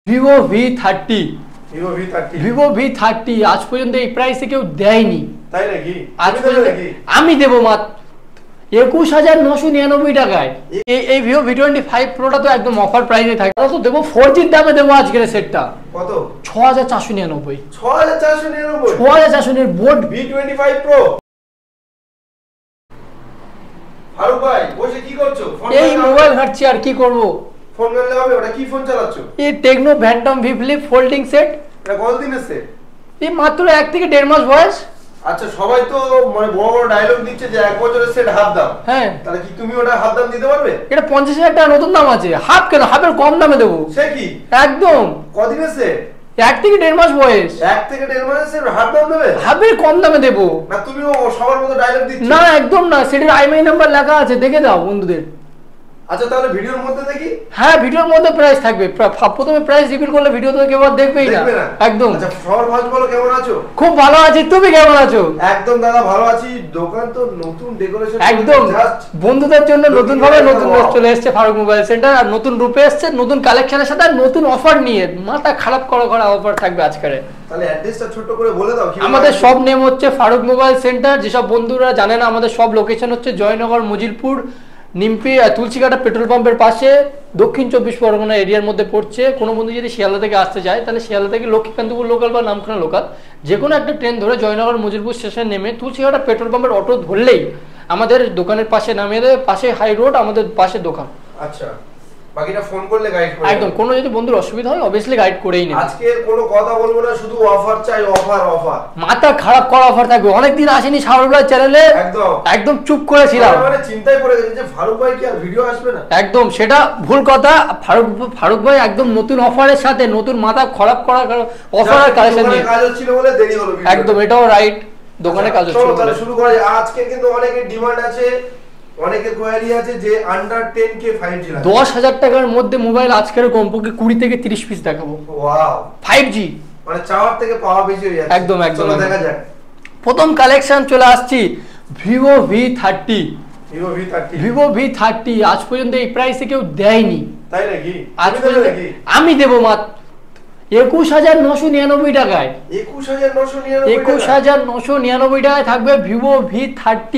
Vivo V30 Vivo V30 আজ পর্যন্ত এই প্রাইসে কেউ দেয়নি, তাই নাকি? আজ পর্যন্ত আমি দেব মাত্র 21,999 টাকায়। এই ভিভো V25 প্রোটা তো একদম অফার প্রাইসে থাকে, তো দেবো 4G দামে দেবো আজকের সেটটা। কত? 6,499। 6,499 বোর্ড V25 প্রো। ফারুক ভাই বসে কি করছো? এই মোবাইল ঘাটছি, আর কি করব? ফোন করলে হবে? ওটা কি ফোন চালাচ্ছো? এই Tecno Phantom V Flip folding set. এটা কতদিনের সেট? এই মাত্র 1 থেকে 1.5 মাস বয়স। আচ্ছা, সবাই তো মানে বড় বড় ডায়লগ দিচ্ছে যে 1 বছরের সেট হাফ দাম। হ্যাঁ, তাহলে কি তুমি ওটা হাফ দাম দিতে পারবে? এটা 50,000 টাকা নতুন দাম আছে। হাফ কেন? হাফের কম দামে দেবো। সে কি? একদম। কতদিনের সেট? 1 থেকে 1.5 মাস বয়স। 1 থেকে 1.5 মাসের সেট হাফ দাম দেবে? হাফের কম দামে দেবো না, তুমিও সবার মতো ডায়লগ দিচ্ছ? না, একদম না। সেটার আইএমআই নাম্বার লেখা আছে, দেখে দাও বন্ধুদের। আচ্ছা, তাহলে ভিডিওর মধ্যে দেখি। হ্যাঁ, ভিডিওর মধ্যে প্রাইস থাকবে। প্রথমে প্রাইস রিভিল করলে ভিডিও তো কেউ আর দেখবেই না। একদম। আচ্ছা, সবার ফার্স্ট বলো, কেমন আছো? খুব ভালো আছি, তুমি কেমন আছো? একদম দাদা ভালো আছি। দোকান তো নতুন ডেকোরেশন একদম বন্ধুদের জন্য নতুন ভাবে নতুন চলে এসেছে ফারুক মোবাইল সেন্টার, আর নতুন রূপে এসেছে, নতুন কালেকশনের সাথে নতুন অফার নিয়ে। মাথা খারাপ করা অফার থাকবে আজকে। তাহলে অ্যাড্রেসটা ছোট করে বলে দাও। আমাদের সব নেম হচ্ছে ফারুক মোবাইল সেন্টার। যেসব বন্ধুরা জানে না, আমাদের সব লোকেশন হচ্ছে জয়নগর, মজিলপুর, নিমপি, তুলসীঘাটা পেট্রোল পাম্পের পাশে, দক্ষিণ 24 পরগনা এরিয়ার মধ্যে পড়ছে। কোনো বন্ধু যদি শিয়ালদা থেকে আসতে চায়, তাহলে শিয়ালদা থেকে লক্ষ্মীকান্তপুর লোকাল বা নামখানা লোকাল যে কোনো একটা ট্রেন ধরে জয়নগর মজিলপুর স্টেশনে নেমে তুলসীঘাটা পেট্রোল পাম্পের অটো ধরলেই আমাদের দোকানের পাশে নামিয়ে দেবে। পাশে হাই রোড, আমাদের পাশে দোকান। আচ্ছা, বাকিটা ফোন করলে গাইড করে একদম। কোনো যদি বন্ধুর অসুবিধা হয় অবভিয়াসলি গাইড করেই নেবে। আজকে কোনো কথা বলবো না, শুধু অফার চাই, অফার অফার। মাথা খারাপ করা অফার থাকবে। অনেকদিন আসেনি শাহরুখ ভাই চ্যানেলে, একদম চুপ করেছিলাম। মানে চিন্তায় পড়ে গেছে যে ফারুক ভাই কি আর ভিডিও আসবে না। একদম সেটা ভুল কথা। ফারুক ভাই একদম নতুন অফারের সাথে নতুন মাথা খারাপ করা অফার আর কালেকশন নিয়ে কাজ হচ্ছিল বলে দেরি হলো। একদম, এটাও রাইট। দোকানে কাজ হচ্ছিল। তাহলে শুরু করা যায়। আজকে কিন্তু অনেকের ডিমান্ড আছে, অনেকের কোয়ারি আছে যে আন্ডার 10K 5G লাগে। 10,000 টাকার মধ্যে মোবাইল আজকের কমপক্ষে 20 থেকে 30 পিস দেখাবো। ওয়াও, 5G মানে চাওয়ার থেকে পাওয়া বেশি হয়ে যাচ্ছে। একদম একদম। দেখা যাক। প্রথম কালেকশন চলে আসছি, ভিভো V30। ভিভো V30 আজ পর্যন্ত এই প্রাইসে কেউ দেয়নি, তাই নাকি? আজ পর্যন্ত আমি দেব মাত্র 21,999 টাকায়। 21,999 টাকায় থাকবে ভিভো V30।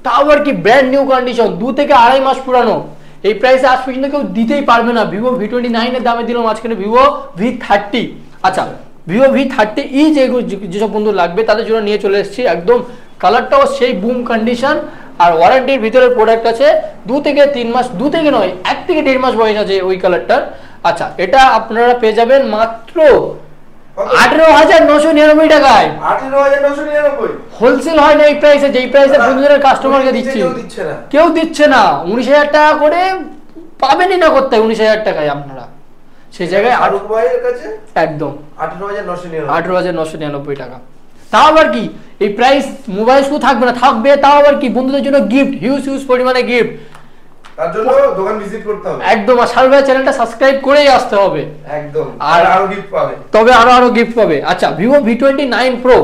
তাও আবার কি ব্র্যান্ড নিউ কন্ডিশন, 2 থেকে 2.5 মাস পুরানো। এই প্রাইসে আজ পর্যন্ত কেউ দিতেই পারবে না। ভিভো V29 এর দামে দিলাম আজকে ভিভো V30। আচ্ছা, ভিভো V30 যেসব বন্ধু লাগবে তাদের জন্য নিয়ে চলে এসেছি। একদম কালারটাও সেই বুম কন্ডিশন, আর ওয়ারেন্টির ভিতরে প্রোডাক্ট আছে। 2 থেকে 3 মাস, 2 থেকে নয় 1 থেকে 1.5 মাস বয়স আছে ওই কালারটার। আচ্ছা, এটা আপনারা পেয়ে যাবেন মাত্র 18,999 টাকায়। 18,999 হোলসেল হয় না এই প্রাইসে, যেই প্রাইসে বন্ধুদের কাস্টমারকে দিচ্ছি। কেউ দিচ্ছে না। 19,000 টাকা করে পাবেনই না করতে। 19,000 টাকায় আপনারা সেই জায়গায় ফারুক ভাইয়ের কাছে একদম 18,999 টাকা। তাও আবার কি এই প্রাইস মোবাইল শুধু থাকবে না, থাকবে তাও আবার কি বন্ধুদের জন্য গিফট, হিউজ পরিমাণে গিফট। তার জন্য দোকান ভিজিট করতে হবে একদম। আর শাহরুখ ভাই চ্যানেলটা সাবস্ক্রাইব করেই আসতে হবে একদম। আর আরো গিফট পাবে, তবে আরো গিফট পাবে। আচ্ছা, ভিভো V29 প্রো।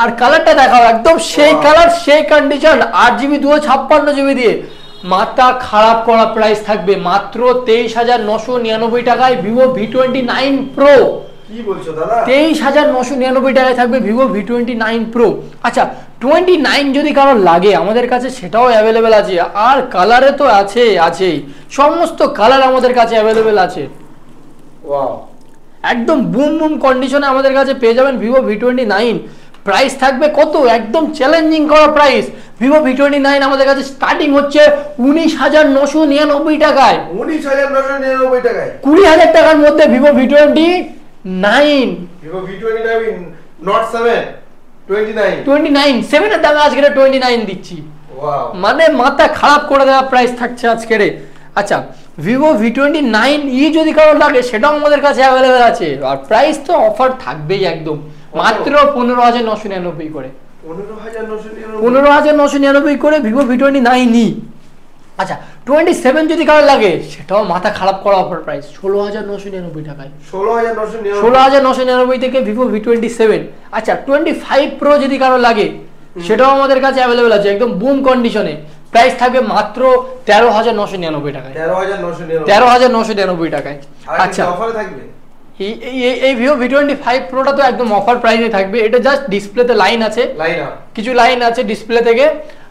আর কালারটা দেখাও, একদম সেই কালার সেই কন্ডিশন, 8GB 256GB দিয়ে। মাথা খারাপ করা প্রাইস থাকবে মাত্র 23,999 টাকায় ভিভো V29 প্রো। কি বলছো দাদা? 23,999 টাকায় থাকবে ভিভো V29 প্রো। আচ্ছা, 29 যদি কারো লাগে আমাদের কাছে সেটাও অ্যাভেলেবেল আছে। আর কালারে তো আছেই, সমস্ত কালার আমাদের কাছে অ্যাভেলেবেল আছে। ওয়াও, একদম বুম কন্ডিশনে আমাদের কাছে পেয়ে যাবেন ভিভো V29। প্রাইস থাকবে কত? একদম চ্যালেঞ্জিং করা প্রাইস। ভিভো V29 আমাদের কাছে স্টার্টিং হচ্ছে 19,999 টাকায়। 19,999 টাকায় 20,000 টাকার মধ্যে Vivo V29। Vivo V29 not 7 29 7 এর দামে আজকে 29 দিচ্ছি। ওয়াও, মানে মাথা খারাপ করে দেওয়া প্রাইস থাকছে আজকে। আচ্ছা, ভিভো V29 যদি কারো লাগে সেটাও আমাদের কাছে অ্যাভেলেবেল আছে। আর প্রাইস তো অফার থাকবেই একদম, মাত্র 15,999 করে। 15,999 করে ভিভো V29। আচ্ছা, 27 যদি কারো লাগে সেটাও মাথা খারাপ করা অফার প্রাইস 16,999 টাকায়। 16,999 থেকে ভিভো V27। আচ্ছা, 25 প্রো যদি কারো লাগে সেটাও আমাদের কাছে অ্যাভেলেবেল আছে, একদম বুম কন্ডিশনে। প্রাইস থাকবে মাত্র 13,999 টাকায়। 13,999 টাকায়। আচ্ছা অফারে থাকবে এই ভিভো V25 প্রোটা তো একদম অফার প্রাইসে থাকবে। এটা জাস্ট ডিসপ্লেতে লাইন আছে, কিছু লাইন আছে ডিসপ্লে থেকে।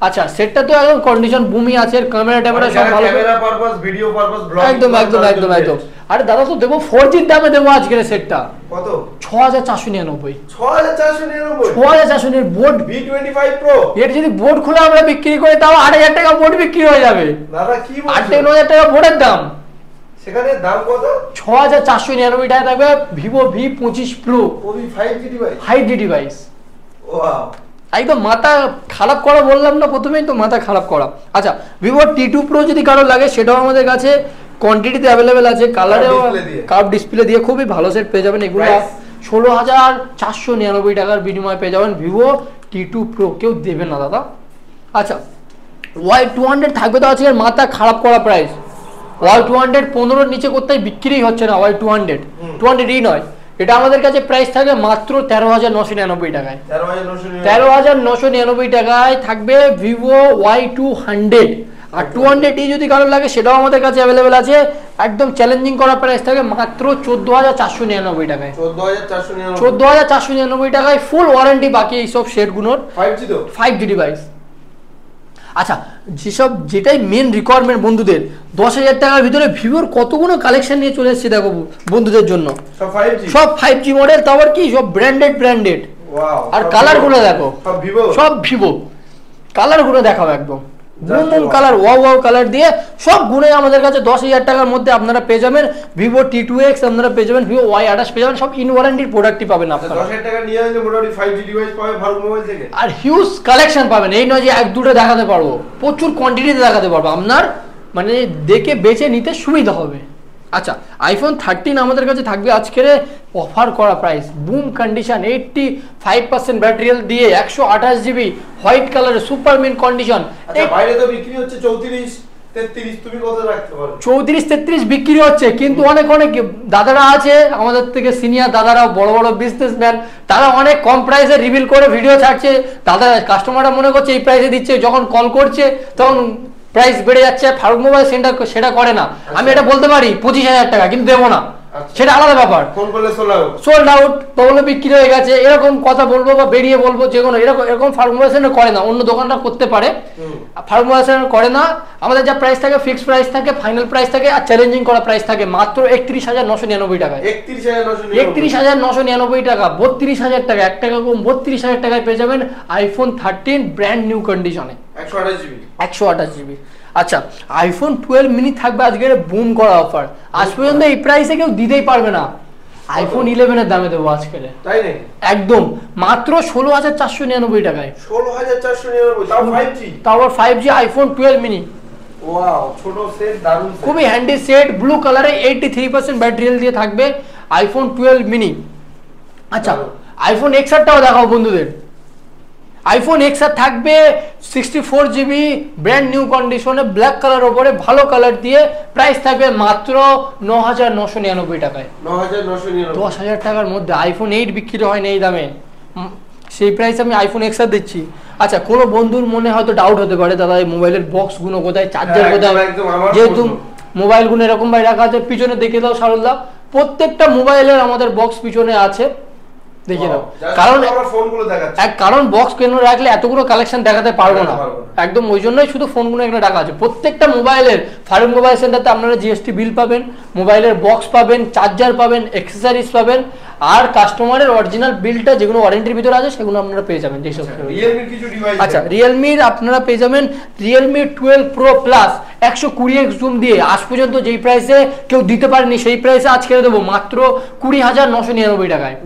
আচ্ছা সেটটা তো একদম কন্ডিশন বুমি আছে, ক্যামেরা ট্যামেরা সব ভালো, camera purpose video purpose blog একদম একদম একদম একদম। আরে দাদা তো দেবো 4G এর দামে দেবো আজকের সেটটা। কত? 6,499। 6,499 বোর্ড V25 প্রো। এর যদি বোর্ড খুলে আমরা বিক্রি করি তাও 8,000 টাকা বোর্ড বিক্রি হয়ে যাবে। দাদা কি বলছো? 8,000 টাকা বোর্ডের দাম, সেখানে দাম কত? 6,499 টাকা থাকবে ভিভো V25 প্রো। ও 5G device, 5G device. Wow, একদম মাথা খারাপ করা বললাম না প্রথমেই তো, মাথা খারাপ করা। আচ্ছা ভিভো T2 প্রো যদি কারো লাগে সেটাও আমাদের কাছে কোয়ান্টিটিতে অ্যাভেলেবেল আছে, কালারেও কার্ভ ডিসপ্লে দিয়ে খুবই ভালো সেট পেয়ে যাবেন। এগুলো 16,499 টাকার বিনিময়ে পেয়ে যাবেন ভিভো T2 প্রো। কেউ দেবে না দাদা। আচ্ছা Y200 থাকবে তো আজকের মাথা খারাপ করা প্রাইস। Y200 15-র নিচে কোথায় বিক্রি হচ্ছে না। Y200 200ই নয়, এটা আমাদের কাছে প্রাইস থাকবে মাত্র 13,999 টাকায়। 13,999 টাকায় থাকবে ভিভো Y200। আর 200 যদি কারো লাগে সেটাও আমাদের কাছে অ্যাভেলেবেল আছে। একদম চ্যালেঞ্জিং করা প্রাইস থাকবে মাত্র 14,499 টাকায়। 14,499 টাকায় ফুল ওয়ারেন্টি বাকি এইসব সেটগুলোর। 5G device. আচ্ছা যেসব যেটাই মেন রিকোয়ারমেন্ট বন্ধুদের, 10,000 টাকার ভিতরে ভিভোর কতগুলো কালেকশন নিয়ে চলে এসেছে দেখো বন্ধুদের জন্য। সব 5G মডেল, তারপর কি সব ব্র্যান্ডেড। আর কালার গুলো দেখো, সব ভিভো কালার গুলো দেখাবো একদম বুম কালার, ওয়াও কালার দিয়ে সব গুণে আমাদের কাছে 10,000 টাকার মধ্যে আপনারা পেয়ে যাবেন ভিভো T2X, আপনারা পেয়ে যাবেন ভিভো Y28 পেয়ে যাবেন। সব ইন ওয়ারেন্টির প্রোডাক্টই পাবেন আপনারা। 10,000 টাকা নিয়ে আসলে মোটামুটি 5G ডিভাইস পাবে ভালো মোবাইল থেকে। আর হিউজ কালেকশন পাবেন, এই নয় যে এক দুটো দেখাতে পারবো, প্রচুর কোয়ান্টিটিতে দেখাতে পারবো, আপনার মানে দেখে বেছে নিতে সুবিধা হবে। আচ্ছা iPhone 13 আমাদের কাছে থাকবে আজকের অফার করা প্রাইস, বুম কন্ডিশন, 85% ব্যাটারি দিয়ে 128 GB হোয়াইট কালারের সুপার মিন কন্ডিশন। আচ্ছা বাইরে তো বিক্রি হচ্ছে 34-33, তুমি কত রাখতে পারো? 34-33 বিক্রি হচ্ছে, কিন্তু অনেক দাদারা আছে আমাদের থেকে সিনিয়র দাদারা, বড় বড় বিজনেসম্যান, তারা অনেক কম প্রাইসে রিভিল করে ভিডিও ছাড়ছে। দাদা কাস্টমাররা মনে করছে এই প্রাইসে দিচ্ছে, যখন কল করছে তখন প্রাইস বেড়ে যাচ্ছে। ফারুক মোবাইল সেন্টার সেটা করে না। আমি এটা বলতে পারি 25,000 টাকা, কিন্তু দেবো না, সেটা আলাদা ব্যাপার। ফোন করলে সোল্ড আউট বলে বিক্রি হয়ে গেছে, এরকম কথা বলবো বা বেরিয়ে বলবো যে কোনো এরকম ফারুক মোবাইল সেন্টার করে না। অন্য দোকানটা করতে পারে, ফারুক মোবাইল সেন্টার করে না। আমাদের যা প্রাইস থাকে ফিক্সড প্রাইস থাকে, ফাইনাল প্রাইস থাকে, আর চ্যালেঞ্জিং করা প্রাইস থাকে মাত্র 31,999 টাকায়। 31,999 টাকা, 32,000 টাকা, 1 টাকা কম 32,000 টাকায় পেয়ে যাবেন iPhone 13 ব্র্যান্ড নিউ কন্ডিশনে 128 GB। আচ্ছা iPhone 12 mini থাকবে আজকের বুম করা অফার। আজ পর্যন্ত এই প্রাইসে কেউ দিতেই পারবে না। iPhone 11 এর দামে দেবো আজকে, তাই নাকি? একদম মাত্র 16,499 টাকায়। 16,499, তাও 5G iPhone 12 mini। ওয়াও, ছোট সেট, দারুণ সেট, খুবই হ্যান্ডি সেট, ব্লু কালারে 83% ব্যাটারি দিয়ে থাকবে iPhone 12 mini। আচ্ছা iPhone XR টাও দেখাও বন্ধুদের। iPhone XR থাকবে 64 GB ব্র্যান্ড নিউ কন্ডিশনে, ব্ল্যাক কালার ওপরে ভালো কালার দিয়ে, প্রাইস থাকবে মাত্র 9,999 টাকায়। 10,000 টাকার মধ্যে iPhone 8 বিক্রি হয় না এই দামে, সেই প্রাইসে আমি iPhone XR দিচ্ছি। আচ্ছা কোনো বন্ধুর মনে হয়তো ডাউট হতে পারে দাদা এই মোবাইলের বক্স গুলো কোথায়, চার্জার কোথায়, যেহেতু মোবাইল গুলো এরকম ভাবে রাখা আছে, পিছনে দেখে দাও সারুলদা, প্রত্যেকটা মোবাইলের আমাদের বক্স পিছনে আছে, দেখিয়ে দাও। কারণ বক্স কেন রাখলে এতগুলো কালেকশন দেখাতে পারবো না, একদম ওই জন্যই শুধু ফোনগুলো এখানে রাখা আছে। প্রত্যেকটা মোবাইলের ফারুক মোবাইল সেন্টারতে আপনারা জিএসটি বিল পাবেন, মোবাইলের বক্স পাবেন, চার্জার পাবেন, অ্যাক্সেসরিজ পাবেন, আর কাস্টমারের অরিজিনাল বিলটা যেগুলো ওয়ারেন্টির ভিতরে আছে সেগুলো আপনারা পেয়ে যাবেন। আচ্ছা রিয়েলমির আপনারা পেয়ে যাবেন Realme 12 pro plus 120x zoom দিয়ে, আজ পর্যন্ত যেই প্রাইসে কেউ দিতে পারেনি সেই প্রাইসে আজকে দেবো মাত্র 20,999 টাকায়।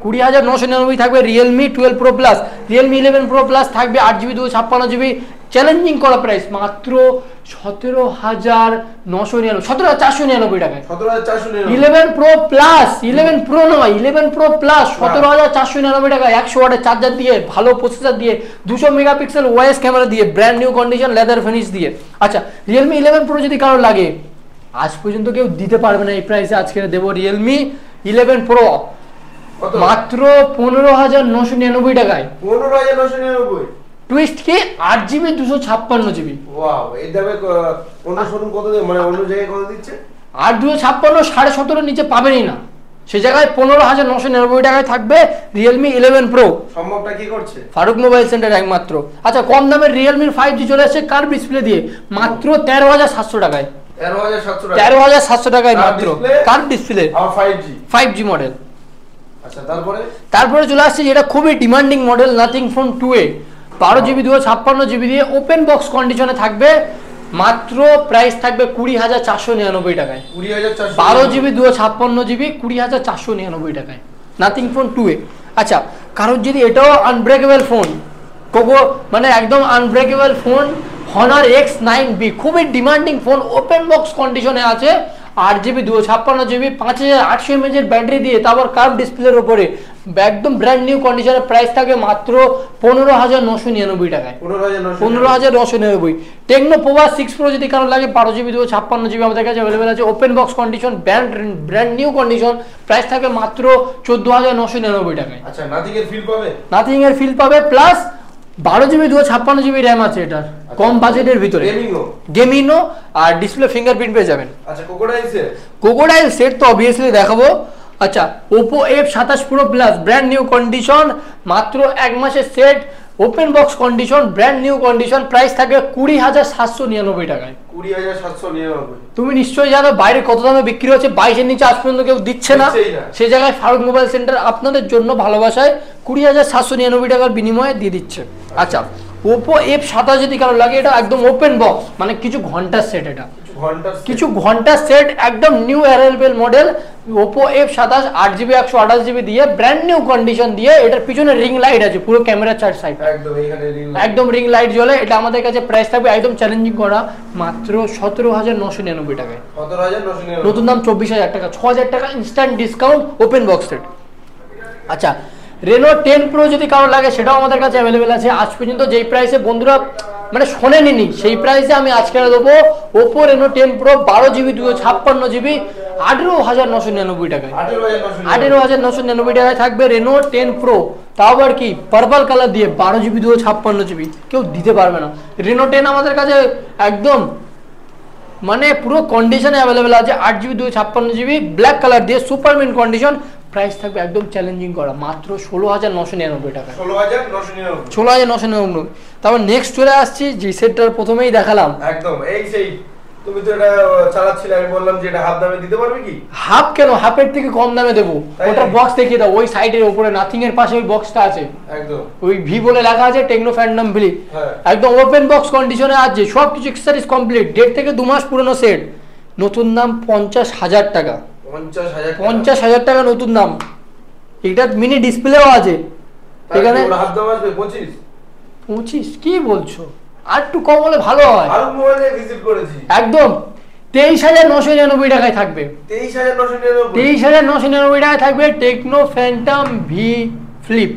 20,999 থাকবে Realme 12 pro plus. Realme 11 pro plus থাকবে 8GB 256GB, চ্যালেঞ্জিং করা প্রাইস মাত্র 17,499 টাকায়। 11 প্রো প্লাস, 11 প্রো নয় 11 প্রো প্লাস 17,499 টাকা, 100 ওয়াটের চার্জার দিয়ে, ভালো প্রসেসর দিয়ে, 200 মেগাপিক্সেল ওএস ক্যামেরা দিয়ে, brand new condition leather finish দিয়ে। আচ্ছা রিয়েলমি 11 প্রো যদি কারো লাগে, আজ পর্যন্ত কেউ দিতে পারবে না এই প্রাইসে, আজকে দেবো রিয়েলমি 11 প্রো মাত্র 15,999 টাকায়। টুইস্ট কি 8GB 256GB। ওয়াও, এই দামে অন্য শোরুম কত দেয়, মানে অন্য জায়গায় কত দিচ্ছে? 8 256 17.5 নিচে পাবেনই না, সে জায়গায় 15,999 টাকায় থাকবে Realme 11 Pro। সম্ভবটা কি করছে? ফারুক মোবাইল সেন্টার একমাত্র। আচ্ছা, কম দামের Realme 5G চলে আসছে কার্ভ ডিসপ্লে দিয়ে মাত্র 13,700 টাকায়। 13,700 টাকা, 13,700 টাকায় মাত্র কার্ভ ডিসপ্লে আর 5G মডেল। আচ্ছা, তারপরে চলে আসছে যেটা খুবই demanding model, nothing phone 2A 12GB 256GB দিয়ে ওপেন বক্স কন্ডিশনে থাকবে, মাত্র প্রাইস থাকবে 20,499 টাকায়। 12GB 256GB 20,499 টাকায় নাথিং ফোন 2A। আচ্ছা, কারণ যদি এটাও আনব্রেকেবল ফোন, মানে একদম আনব্রেকেবল ফোন Honor X9B, খুবই ডিমান্ডিং ফোন, ওপেন বক্স কন্ডিশনে আছে, 8GB 256GB 5800 mAh এর ব্যাটারি দিয়ে, তারপর কার্ভ ডিসপ্লের উপরে একদম ব্র্যান্ড নিউ কন্ডিশনের প্রাইস থাকে মাত্র 15,999 টাকায়। 15,999। টেকনো পোভা 6 Pro যদি কারো লাগে 12GB 256GB আমাদের কাছে অ্যাভেলেবেল আছে, open box condition, brand new condition, price থাকে মাত্র 14,999 টাকায়। আচ্ছা, নাথিং এর ফিল পাবে? নাথিং এর ফিল পাবে, প্লাস 12GB 256GB র্যাম আছে এটার, কম বাজেটের ভিতরে, গেমিংও, আর ডিসপ্লে ফিঙ্গারপ্রিন্ট পেয়ে যাবেন। আচ্ছা, ক্রোকোডাইল সেট তো অবভিয়াসলি দেখাবো। আচ্ছা, Oppo F27 Pro Plus brand new condition, মাত্র 1 মাসের set, open box condition, brand new condition, price থাকে 20,799 টাকায়। 20,799। তুমি নিশ্চয়ই জানো বাইরে কত দামে বিক্রি হচ্ছে, 22-এর নিচে আজ পর্যন্ত কেউ দিচ্ছে না, সেই জায়গায় ফারুক মোবাইল সেন্টার আপনাদের জন্য ভালোবাসায় 20,799 টাকার বিনিময়ে দিয়ে দিচ্ছে। আচ্ছা, Oppo F27 যদি কারো লাগে, এটা একদম ওপেন বক্স, মানে কিছু ঘন্টার সেট, এটা কিছু ঘন্টার সেট, একদম new arrival model Oppo F27 8GB 128GB দিয়ে, ব্র্যান্ড নিউ কন্ডিশন দিয়ে, এটার পিছনে রিং লাইট আছে, পুরো ক্যামেরা চার সাইড একদম রিং লাইট জ্বলে। এটা আমাদের কাছে প্রাইস থাকবে একদম চ্যালেঞ্জিং করা, মাত্র 17,999 টাকায়। নতুন দাম 24,000 টাকা, 6,000 টাকা instant discount, open box set. আচ্ছা, Reno 10 Pro যদি কারো লাগে, সেটাও আমাদের কাছে অ্যাভেলেবেল আছে। আজ পর্যন্ত যেই প্রাইসে বন্ধুরা মানে শোনেনি, সেই প্রাইসে আমি আজকে দেবো Oppo Reno 10 Pro 12GB 256GB 18,999 টাকায়। 18,999 টাকায় থাকবে Reno 10 Pro, তাও আবার কি পার্পল কালার দিয়ে, 12GB 256GB, কেউ দিতে পারবে না। Reno 10 আমাদের কাছে একদম মানে পুরো কন্ডিশনে অ্যাভেলেবেল আছে, 8GB 256GB ব্ল্যাক কালার দিয়ে, সুপারমিন কন্ডিশন, প্রাইস থাকবে একদম চ্যালেঞ্জিং করা, মাত্র 16,999 টাকা। 16,999। তারপর নেক্সট চলে আসছি যে সেটটার প্রথমেই দেখালাম, একদম এই সেই তুমি তো এটা চালাচ্ছিলে, আমি বললাম যে এটা হাফ দামে দিতে পারবে কি? হাফ কেন, হাফের থেকে কম দামে দেবো। ওটা বক্স দেখিয়ে দাও, ওই সাইডের উপরে নাথিং এর পাশে ওই বক্সটা আছে, একদম ওই ভি বলে লেখা আছে, টেকনো ফ্যান্ডম ভি, একদম ওপেন বক্স কন্ডিশনে আছে, সবকিছু এক্সেসরিজ কমপ্লিট, 1.5 থেকে 2 মাস পুরনো সেট, নতুন দাম 50,000 টাকা। 50,000 টাকা নতুন দাম। এটা মিনি ডিসপ্লেও আছে, এখানে হাফ দাম আসবে 25 কি বলছো, আর একটু কম হলে ভালো হয়। আর মোবাইলে ভিজিট করেছি, একদম 23,999 টাকায় থাকবে। 23,999 টাকায় থাকবে টেকনো ফ্যান্টম ভি ফ্লিপ,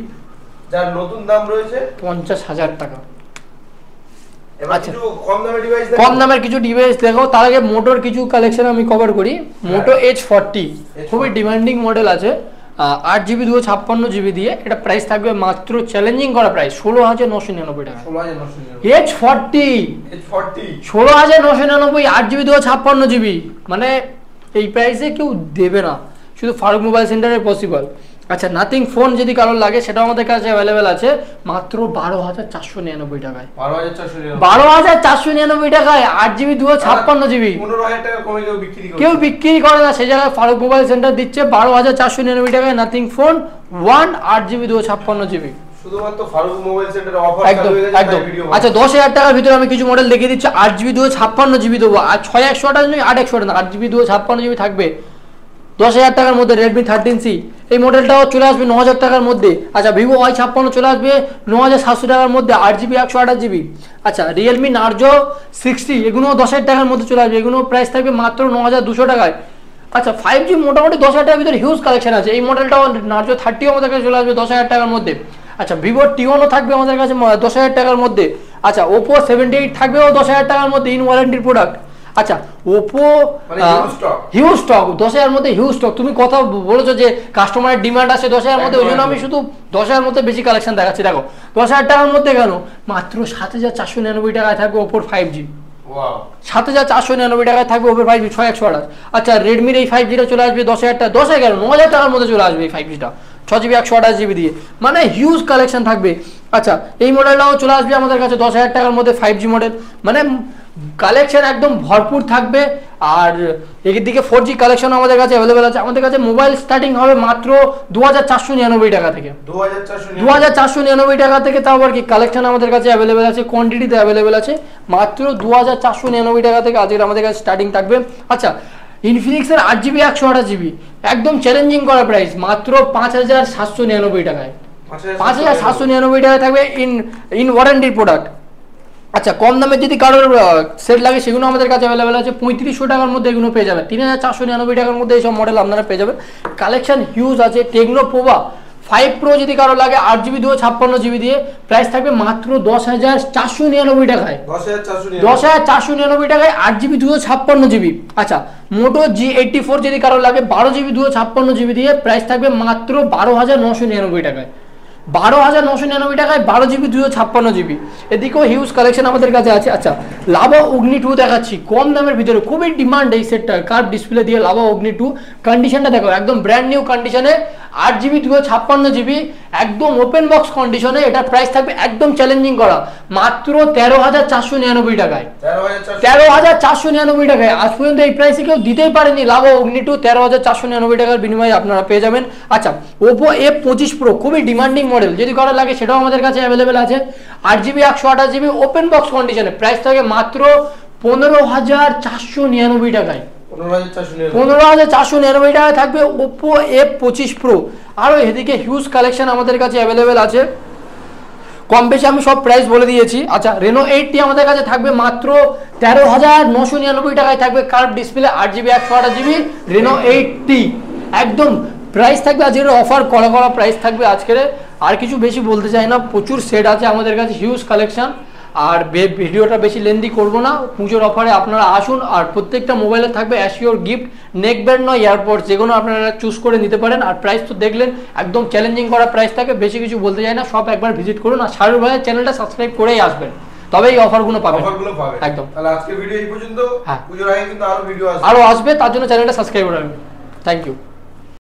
যার নতুন দাম রয়েছে 50,000 টাকা। আচ্ছা, কম দামের কিছু ডিভাইস দেখো, তার আগে মোটোর কিছু কালেকশন আমি কভার করি। মোটো H40 খুবই ডিমান্ডিং মডেল আছে, 8GB 256GB দিয়ে, এটা প্রাইস থাকবে মাত্র চ্যালেঞ্জিং করা প্রাইস 16,999 টাকা। H40 16,999, 8GB 256GB, মানে এই প্রাইসে কেউ দেবে না, শুধু ফারুক মোবাইল সেন্টারে পসিবল। আচ্ছা, নাথিং ফোন যদি কারোর লাগে, সেটাও আমাদের কাছে অ্যাভেলেবেল আছে, মাত্র 12,499 টাকায়। 12,499 টাকায় 8GB 256GB, কেউ বিক্রি করে না, সেই জায়গায় ফারুক মোবাইল সেন্টার দিচ্ছে 12,499 টাকায় নাথিং ফোন 1 8GB 256GB, শুধুমাত্র ফারুক মোবাইল সেন্টারে অফার চালু হয়ে গেছে, একদম। আচ্ছা, 10,000 টাকার ভিতরে আমি কিছু মডেল দেখিয়ে দিচ্ছি, 8GB 256GB দেবো, আর 6,128 নয় 8,128 না, 8GB 256GB থাকবে 10,000 টাকার মধ্যে। রেডমি 13C এই মডেলটাও চলে আসবে 9,000 টাকার মধ্যে। আচ্ছা, ভিভো Y56 চলে আসবে 9,700 টাকার মধ্যে, 8GB 128GB। আচ্ছা, রিয়েলমি নার্জো 60 এগুলো 10,000 টাকার মধ্যে চলে আসবে, এগুলো প্রাইস থাকবে মাত্র 9,200 টাকায়। আচ্ছা, 5G মোটামুটি 10,000 টাকার ভিতরে হিউজ কালেকশন আছে, এই মডেলটাও নার্জো 30 আমাদের কাছে চলে আসবে 10,000 টাকার মধ্যে। আচ্ছা, ভিভো T1ও থাকবে আমাদের কাছে 10,000 টাকার মধ্যে। আচ্ছা, ওপো 78 থাকবেও 10,000 টাকার মধ্যে, ইন ওয়ারেন্টির প্রোডাক্ট। আচ্ছা ওপো মানে হিউজ স্টক 10,000 মধ্যে হিউজ স্টক, তুমি কথা বলেছো যে কাস্টমারের ডিমান্ড আছে 10,000 মধ্যে, ওই জন্য আমি শুধু 10,000 মধ্যে বেশি কালেকশন দেখাচ্ছি। দেখো 10,000 টাকার মধ্যে কেন মাত্র 7,499 টাকায় থাকবে ওপোর 5G। 7,499 টাকায় থাকবে ওপোর 5G 6128। আচ্ছা রেডমির এই 5Gটা চলে আসবে 10,000 টাকা, 10,000 কেন 9,000 টাকার মধ্যে চলে আসবে এই 5Gটা 6GB 128GB দিয়ে, মানে হিউজ কালেকশন থাকবে। আচ্ছা এই মডেলটাও চলে আসবে আমাদের কাছে 10,000 টাকার মধ্যে 5G মডেল, মানে কালেকশন একদম ভরপুর থাকবে। আর এদিকে 4G কালেকশন আমাদের কাছে অ্যাভেলেবেল আছে। আমাদের কাছে মোবাইল স্টার্টিং হবে মাত্র 2,499 টাকা থেকে, 2,499 টাকা থেকে। তাও আবার কি কালেকশন আমাদের কাছে অ্যাভেলেবেল আছে, কোয়ান্টিটিতে অ্যাভেলেবেল আছে, মাত্র 2,499 টাকা থেকে আজকের আমাদের কাছে স্টার্টিং থাকবে। আচ্ছা ইনফিনিক্সের 8GB 128GB একদম চ্যালেঞ্জিং করা প্রাইস মাত্র 5,799 টাকায়, 5,799 টাকায় থাকবে ইন ওয়ারেন্টির প্রোডাক্ট। আচ্ছা কম দামে যদি কারোর সেট লাগে সেগুলো আমাদের কাছে অ্যাভেলেবেল আছে, 3,500 টাকার মধ্যে এগুলো পেয়ে যাবেন, 3,499 টাকার মধ্যে এইসব মডেল আপনারা পেয়ে যাবেন। কালেকশন হিউজ আছে। টেকনো পোভা 5 Pro যদি কারো লাগে 8GB 256GB দিয়ে প্রাইস থাকবে মাত্র 10,499 টাকায়, 10,499 টাকায় 8GB 256GB। আচ্ছা মোটো G84 যদি কারো লাগে 12GB 256GB দিয়ে প্রাইস থাকবে মাত্র 12,999 টাকায়, 12,999 টাকায় 12GB 256GB। এদিকেও হিউজ কালেকশন আমাদের কাছে আছে। আচ্ছা লাভা অগ্নি 2 দেখাচ্ছি কম দামের ভিতরে, খুবই ডিমান্ড এই সেটটা, কার্ভ ডিসপ্লে দিয়ে লাভা অগ্নি 2। কন্ডিশনটা দেখো একদম ব্র্যান্ড নিউ কন্ডিশনে, 8GB 256GB একদম ওপেন বক্স কন্ডিশনে। এটার প্রাইস থাকবে একদম চ্যালেঞ্জিং করা মাত্র 13,499 টাকায়, 13,499 টাকায়। আজ পর্যন্ত এই প্রাইসে কেউ দিতেই পারেনি লাভা অগ্নি 2, 13,499 টাকার বিনিময়ে আপনারা পেয়ে যাবেন। আচ্ছা ওপো F25 Pro খুবই ডিমান্ডিং মডেল, যদি কারো লাগে সেটাও আমাদের কাছে অ্যাভেলেবেল আছে, 8GB 128GB ওপেন বক্স কন্ডিশনে। প্রাইস থাকে মাত্র 15,499 টাকায়, 15,499 টাকায় থাকবে ওপো F25 Pro। আরও এদিকে হিউজ কালেকশন আমাদের কাছে অ্যাভেলেবেল আছে, কম বেশি আমি সব প্রাইস বলে দিয়েছি। আচ্ছা রেনো 8T আমাদের কাছে থাকবে মাত্র 13,999 টাকায় থাকবে curve display 8GB 128GB Reno 8T একদম। প্রাইস থাকবে আজকের অফার করা প্রাইস থাকবে আজকের, আর কিছু বেশি বলতে চাই না, প্রচুর সেট আছে আমাদের কাছে, হিউজ কালেকশন। আর ভিডিওটা বেশি লেন্দি করব না, পুজোর অফারে আপনারা আসুন। আর প্রত্যেকটা মোবাইলে থাকবে অ্যাসিওর গিফট, নেক ব্যান্ড নয় এয়ারপোর্ট, যে কোনো আপনারা চুজ করে নিতে পারেন। আর প্রাইস তো দেখলেন একদম চ্যালেঞ্জিং করা প্রাইস থাকে, বেশি কিছু বলতে চাই না, সব একবার ভিজিট করুন। আর শাহরুখ ভাইয়ের চ্যানেলটা সাবস্ক্রাইব করেই আসবেন, তবে এই অফারগুলো পাবেন একদম। তাহলে আজকে ভিডিও এই পর্যন্ত, পুজোর আগে কিন্তু আরো ভিডিও আসবে, আরো আসবে, তার জন্য চ্যানেলটা সাবস্ক্রাইব করে রাখবেন। Thank you.